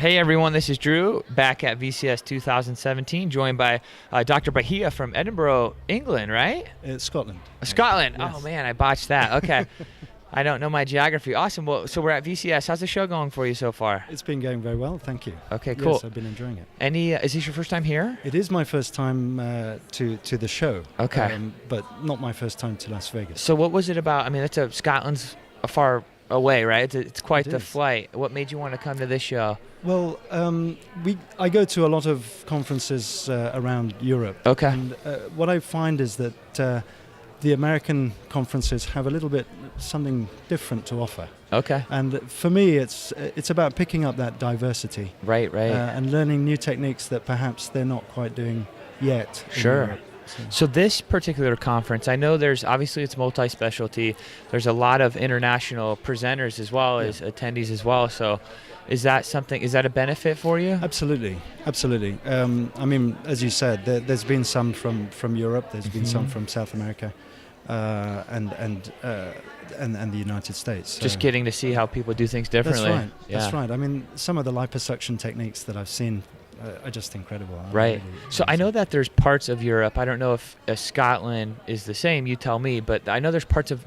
Hey everyone, this is Drew, back at VCS 2017, joined by Dr. Bahia from Edinburgh, England, right? It's Scotland. Scotland. Yes. Oh man, I botched that. Okay. I don't know my geography. Awesome. Well, so we're at VCS. How's the show going for you so far? It's been going very well, thank you. Okay, cool. Yes, I've been enjoying it. Is this your first time here? It is my first time to the show. Okay. But not my first time to Las Vegas. So what was it about? I mean, Scotland's a far away, right? It's quite the is. flight. What made you want to come to this show? Well, I go to a lot of conferences around Europe. Okay. And what I find is that the American conferences have a little bit something different to offer. Okay. And for me, it's about picking up that diversity. Right. And learning new techniques that perhaps they're not quite doing yet. in Sure. Europe. So this particular conference, I know obviously it's multi-specialty. There's a lot of international presenters as well as attendees as well. So is that a benefit for you? Absolutely. I mean, as you said, there's been some from Europe. There's been some from South America, and the United States. Just getting to see how people do things differently. That's right. Yeah. That's right. I mean, some of the liposuction techniques that I've seen are just incredible. Right. So I know that there's parts of Europe. I don't know if Scotland is the same. You tell me. But I know there's parts of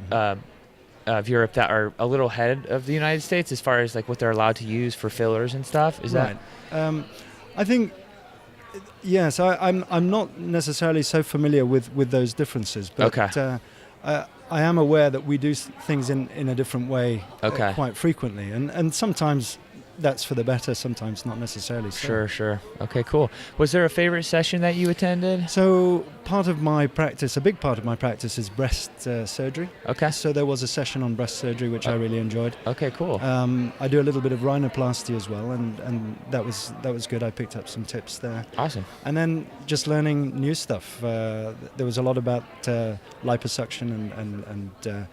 Europe that are a little ahead of the United States as far as like what they're allowed to use for fillers and stuff. Is right. I think. Yes, I'm not necessarily so familiar with those differences, but okay. I am aware that we do things in a different way quite frequently, and sometimes that's for the better, sometimes not necessarily so. Sure. Okay, cool. Was there a favorite session that you attended? So a big part of my practice is breast surgery. Okay. So there was a session on breast surgery which I really enjoyed. Okay, cool. I do a little bit of rhinoplasty as well, and that was good. I picked up some tips there. Awesome. And then just learning new stuff. There was a lot about liposuction and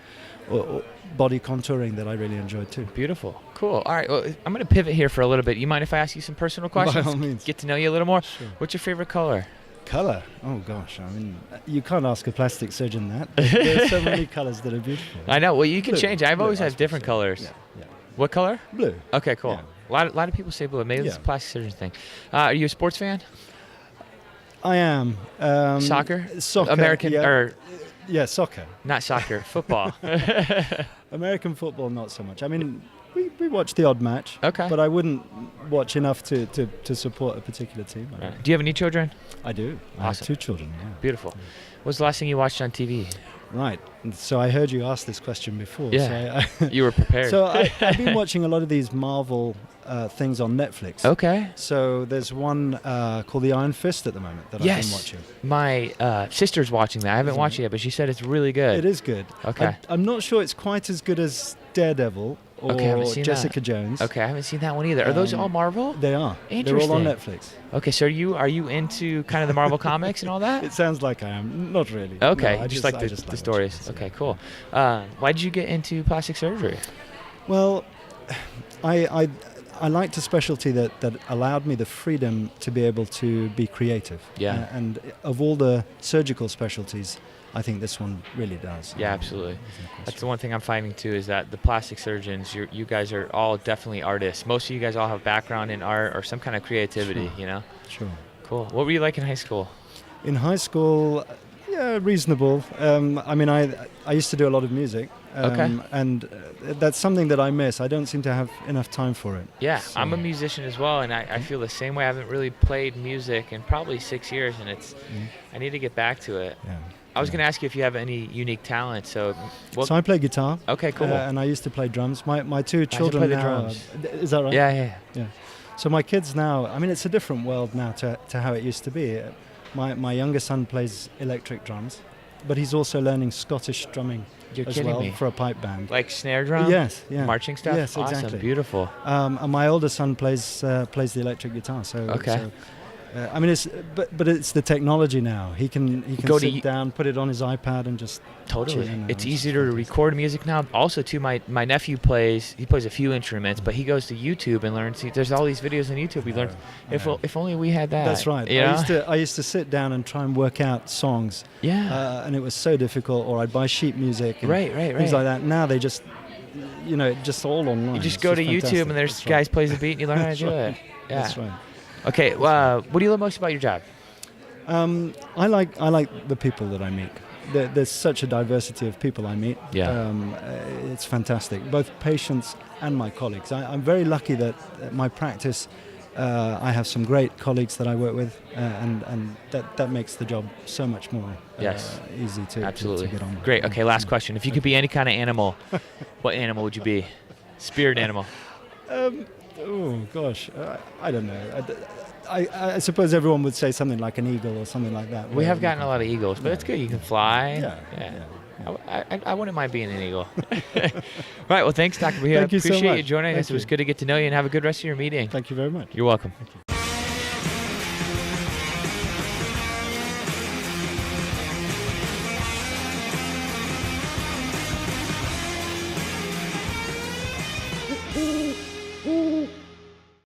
body contouring that I really enjoyed too. Beautiful. Cool. All right. Well, I'm going to pivot here for a little bit. You mind if I ask you some personal questions? By all means. Get to know you a little more. Sure. What's your favorite color? Color? Oh gosh, I mean, you can't ask a plastic surgeon that. There's so many colors that are beautiful. I know. Well, you can Blue. change it. I've always Blue, had different colors. Yeah. What color? Blue. Okay, cool. Yeah. A lot of people say blue. Maybe it's a plastic surgeon thing. Are you a sports fan? I am. Soccer? Soccer. American or yeah, soccer. not soccer, football. American football, not so much. I mean, we watch the odd match. Okay. But I wouldn't watch enough to support a particular team. Right. Do you have any children? I do. Awesome. I have 2 children. Yeah. Beautiful. What was the last thing you watched on TV? Right. And so I heard you ask this question before. Yeah. So You were prepared. So I've been watching a lot of these Marvel things on Netflix. Okay. So there's one called the Iron Fist at the moment that I've been watching. My sister's watching that. I haven't watched it yet, but she said it's really good. It is good. Okay. I'm not sure it's quite as good as Daredevil or I haven't seen Jessica that. Jones. Okay, I haven't seen that one either. Are those all Marvel? They are. Interesting. They're all on Netflix. Okay, so are you into kind of the Marvel comics and all that? It sounds like I am. Not really. Okay, No, I just like the stories. watching it, Okay, cool. Why did you get into plastic surgery? Well, I liked a specialty that allowed me the freedom to be able to be creative. Yeah. And of all the surgical specialties, I think this one really does. Yeah, absolutely. That's the one thing I'm finding too, is that the plastic surgeons, you guys are all definitely artists. Most of you guys all have background in art or some kind of creativity, you know? Sure. Cool. What were you like in high school? In high school, yeah, reasonable. I mean, I used to do a lot of music. And that's something that I miss. I don't seem to have enough time for it. Yeah, so. I'm a musician as well, and I feel the same way. I haven't really played music in probably 6 years, and I need to get back to it. Yeah. I was going to ask you if you have any unique talent. So I play guitar. Okay, cool. And I used to play drums. My 2 children play the now. drums. Is that right? Yeah. So my kids now, I mean, it's a different world now to how it used to be. My younger son plays electric drums, but he's also learning Scottish drumming for a pipe band. Like snare drum? Yes, yeah. Marching stuff? Yes, exactly. Awesome, beautiful. And my older son plays the electric guitar. So I mean, but it's the technology now. He can sit down, put it on his iPad, and just totally. It's easier to record music now. Also, too, my nephew plays a few instruments, but he goes to YouTube and learns. There's all these videos on YouTube. He learns. If only we had that. That's right. I used to sit down and try and work out songs. Yeah. And it was so difficult. Or I'd buy sheet music. And right. Things like that. Now they just, just all online. You just go to YouTube and there's guys plays the beat and you learn how to do it. That's right. Okay. What do you love most about your job? I like the people that I meet. There's such a diversity of people I meet. Yeah. It's fantastic. Both patients and my colleagues. I'm very lucky that at my practice, I have some great colleagues that I work with, and that makes the job so much more easy to get on with. Great. Okay, last question. If you could be any kind of animal, what animal would you be? Spirit animal. Oh gosh, I don't know. I suppose everyone would say something like an eagle or something like that. We have gotten a lot of eagles, but it's good. You can fly. Yeah. I wouldn't mind being an eagle. All right. Well, thanks, Dr. Bahia. Thank you so much. Appreciate you joining us. Thank It was you. good to get to know you, and have a good rest of your meeting. Thank you very much. You're welcome.